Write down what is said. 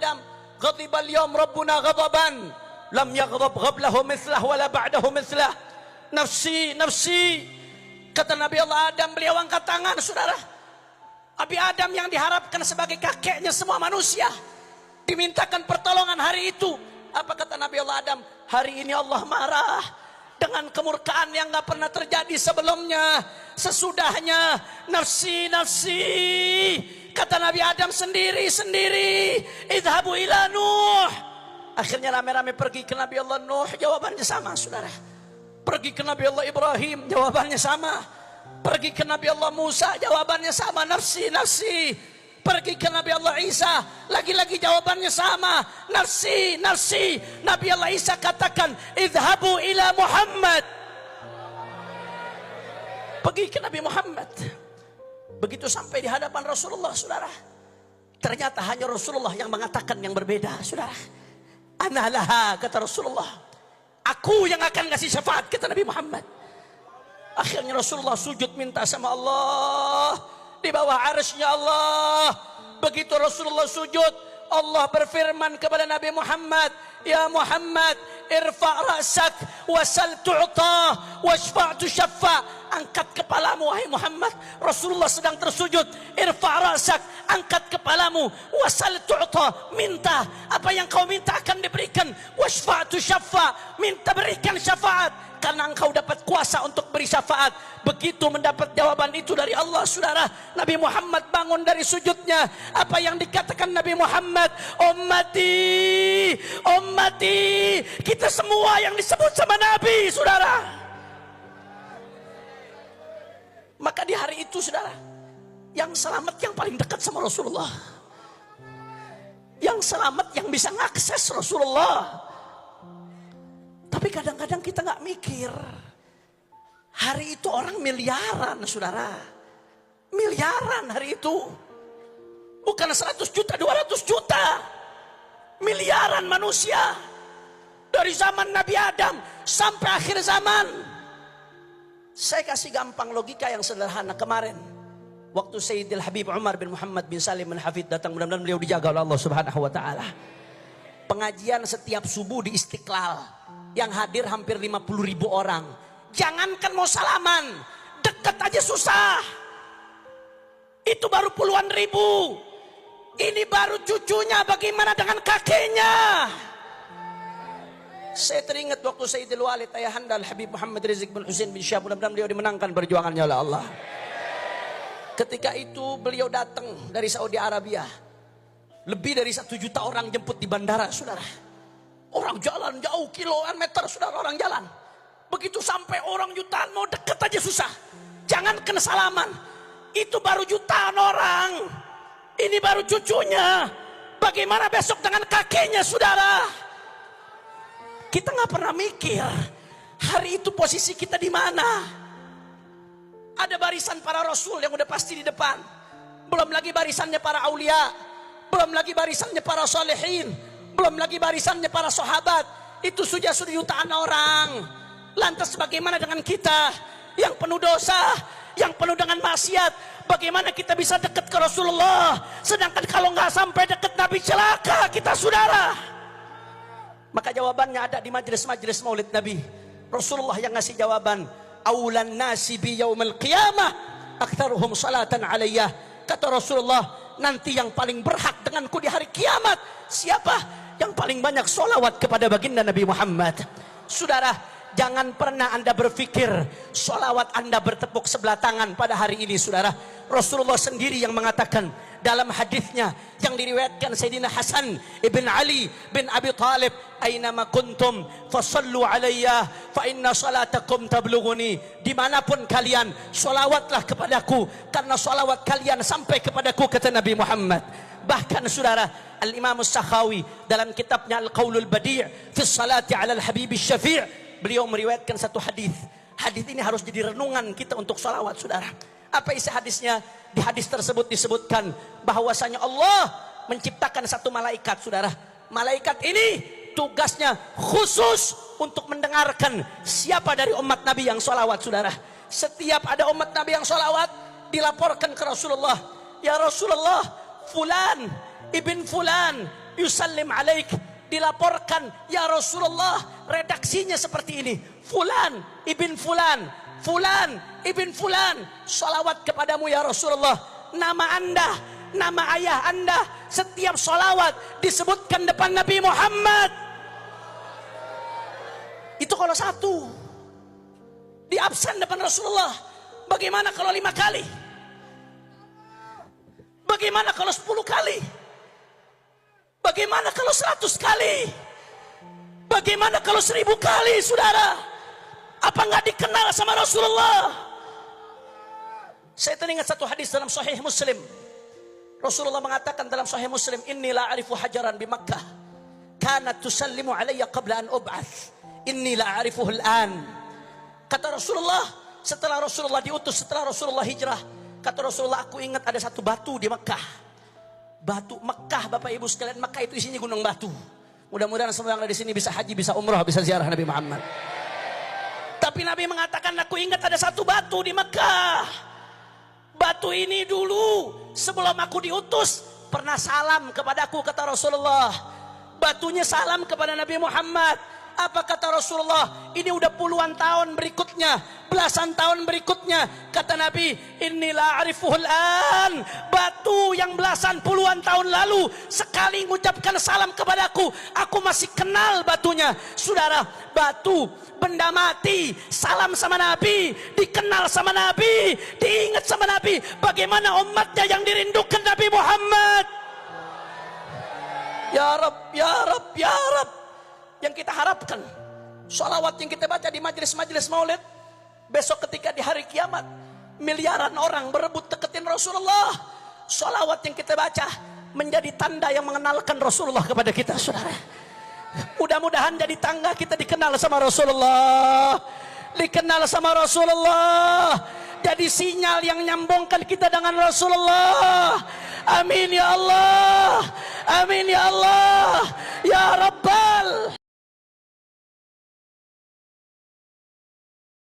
Adam, ghadiba al-yawm rabbuna ghadaban lam yaghdab qablahu mithlah wala ba'dahu mithlah. Nafsi, nafsi. Kata Nabi Allah Adam, beliau angkat tangan, saudara. Nabi Adam yang diharapkan sebagai kakeknya semua manusia, dimintakan pertolongan hari itu. Apa kata Nabi Allah Adam? Hari ini Allah marah dengan kemurkaan yang gak pernah terjadi sebelumnya. Sesudahnya, nafsi, nafsi. Kata Nabi Adam sendiri, idhabu ila Nuh. Akhirnya rame-rame pergi ke Nabi Allah Nuh. Jawabannya sama, saudara. Pergi ke Nabi Allah Ibrahim, jawabannya sama. Pergi ke Nabi Allah Musa, jawabannya sama, nafsi, nafsi. Pergi ke Nabi Allah Isa, lagi-lagi jawabannya sama, nafsi, nafsi. Nabi Allah Isa katakan, idhabu ila Muhammad. Pergi ke Nabi Muhammad. Begitu sampai di hadapan Rasulullah, saudara, ternyata hanya Rasulullah yang mengatakan yang berbeda, saudara. Ana laha, kata Rasulullah, aku yang akan kasih syafaat, kata Nabi Muhammad. Akhirnya Rasulullah sujud minta sama Allah di bawah arsy-Nya Allah. Begitu Rasulullah sujud, Allah berfirman kepada Nabi Muhammad, ya Muhammad, irfa' ra'sak wasal tu'ta washfa' tushaffa. Angkat kepalamu wahai Muhammad. Rasulullah sedang tersujud. Irfa' ra'sak, angkat kepalamu, wasal tu'ta, minta apa yang kau minta akan diberikan. Washfa' tushaffa, minta berikan syafaat karena engkau dapat kuasa untuk beri syafaat. Begitu mendapat jawaban itu dari Allah, saudara, Nabi Muhammad bangun dari sujudnya. Apa yang dikatakan Nabi Muhammad? Ummati, ummati. Kita semua yang disebut sama Nabi, saudara. Maka di hari itu, saudara, yang selamat yang paling dekat sama Rasulullah, yang selamat yang bisa mengakses Rasulullah. Tapi kadang-kadang kita gak mikir, hari itu orang miliaran, saudara. Miliaran hari itu. Bukan 100 juta, 200 juta. Miliaran manusia. Dari zaman Nabi Adam sampai akhir zaman. Saya kasih gampang logika yang sederhana. Kemarin waktu Sayyidil Habib Umar bin Muhammad bin Salim bin Hafid datang, mudah-mudahan beliau dijaga oleh Allah Subhanahu wa taala. Pengajian setiap subuh di Istiqlal, yang hadir hampir 50.000 orang. Jangankan mau salaman, dekat aja susah. Itu baru puluhan ribu. Ini baru cucunya, bagaimana dengan kakeknya? Saya teringat waktu Sayyidil Walid Ayahanda Al-Habib Muhammad Rizik bin Husain bin Syah, mudah-mudahan beliau dimenangkan perjuangannya oleh Allah. Ketika itu beliau datang dari Saudi Arabia. Lebih dari 1 juta orang jemput di bandara, saudara. Orang jalan jauh kiloan meter, saudara, orang jalan. Begitu sampai orang jutaan mau deket aja susah. Jangan kena salaman. Itu baru jutaan orang. Ini baru cucunya. Bagaimana besok dengan kakeknya, saudara? Kita nggak pernah mikir hari itu posisi kita di mana. Ada barisan para rasul yang udah pasti di depan. Belum lagi barisannya para aulia. Belum lagi barisannya para solehin. Belum lagi barisannya para sahabat. Itu sudah jutaan orang. Lantas bagaimana dengan kita yang penuh dosa, yang penuh dengan maksiat? Bagaimana kita bisa dekat ke Rasulullah? Sedangkan kalau nggak sampai dekat Nabi celaka kita, saudara. Maka jawabannya ada di majelis-majelis maulid Nabi. Rasulullah yang ngasih jawaban. Aulan nasi bi yaumil qiyamah aktsaruhum salatan alaiyah. Kata Rasulullah, nanti yang paling berhak denganku di hari kiamat siapa? Yang paling banyak solawat kepada baginda Nabi Muhammad. Saudara, jangan pernah Anda berpikir solawat Anda bertepuk sebelah tangan pada hari ini, saudara. Rasulullah sendiri yang mengatakan dalam hadisnya yang diriwayatkan Sayyidina Hasan ibn Ali bin Abi Talib, "Ainama kuntum fasallu alayya fa inna salatakum tablughuni." Dimanapun kalian, solawatlah kepadaku karena solawat kalian sampai kepadaku, kata Nabi Muhammad. Bahkan saudara, Al-Imam As-Sakhawi dalam kitabnya Al-Qaulul Badi' fi Salati 'ala Al-Habib Asy-Syafi', beliau meriwayatkan satu hadis. Hadis ini harus jadi renungan kita untuk salawat, saudara. Apa isi hadisnya? Di hadis tersebut disebutkan bahwasanya Allah menciptakan satu malaikat, saudara. Malaikat ini tugasnya khusus untuk mendengarkan siapa dari umat Nabi yang sholawat, saudara. Setiap ada umat Nabi yang sholawat, dilaporkan ke Rasulullah. Ya Rasulullah, fulan ibn fulan yusallim alaik. Dilaporkan, ya Rasulullah, redaksinya seperti ini. Fulan ibn Fulan, Fulan ibn Fulan, salawat kepadamu ya Rasulullah. Nama anda, nama ayah anda, setiap salawat disebutkan depan Nabi Muhammad. Itu kalau satu. Di absen depan Rasulullah. Bagaimana kalau 5 kali? Bagaimana kalau 10 kali? Bagaimana kalau 100 kali? Bagaimana kalau 1000 kali, saudara? Apa nggak dikenal sama Rasulullah? Saya teringat satu hadis dalam Sahih Muslim. Rasulullah mengatakan dalam Sahih Muslim, Inni la a'rifu hajaran bi Makkah kanat tusallimu alayya qabla an ub'ath. Inni la a'rifuhu al-an. Kata Rasulullah, setelah Rasulullah diutus, setelah Rasulullah hijrah, kata Rasulullah, aku ingat ada satu batu di Makkah. Batu Mekah, Bapak Ibu sekalian, Mekah itu isinya gunung batu. Mudah-mudahan semua yang ada di sini bisa haji, bisa umrah, bisa ziarah Nabi Muhammad. Tapi Nabi mengatakan, aku ingat ada satu batu di Mekah. Batu ini dulu sebelum aku diutus pernah salam kepadaku, kata Rasulullah. Batunya salam kepada Nabi Muhammad. Apa kata Rasulullah? Ini udah puluhan tahun berikutnya, belasan tahun berikutnya. Kata Nabi, Inilah arifuhul an. Batu yang belasan puluhan tahun lalu sekali mengucapkan salam kepadaku, aku masih kenal batunya. Saudara, batu, benda mati, salam sama Nabi, dikenal sama Nabi, diingat sama Nabi. Bagaimana umatnya yang dirindukan Nabi Muhammad? Ya Rab, ya Rab, ya Rab. Yang kita harapkan, sholawat yang kita baca di majelis-majelis maulid, besok ketika di hari kiamat miliaran orang berebut deketin Rasulullah, sholawat yang kita baca menjadi tanda yang mengenalkan Rasulullah kepada kita, saudara. Mudah-mudahan jadi tangga kita dikenal sama Rasulullah, dikenal sama Rasulullah, jadi sinyal yang nyambungkan kita dengan Rasulullah. Amin ya Allah, amin ya Allah, ya Rabbal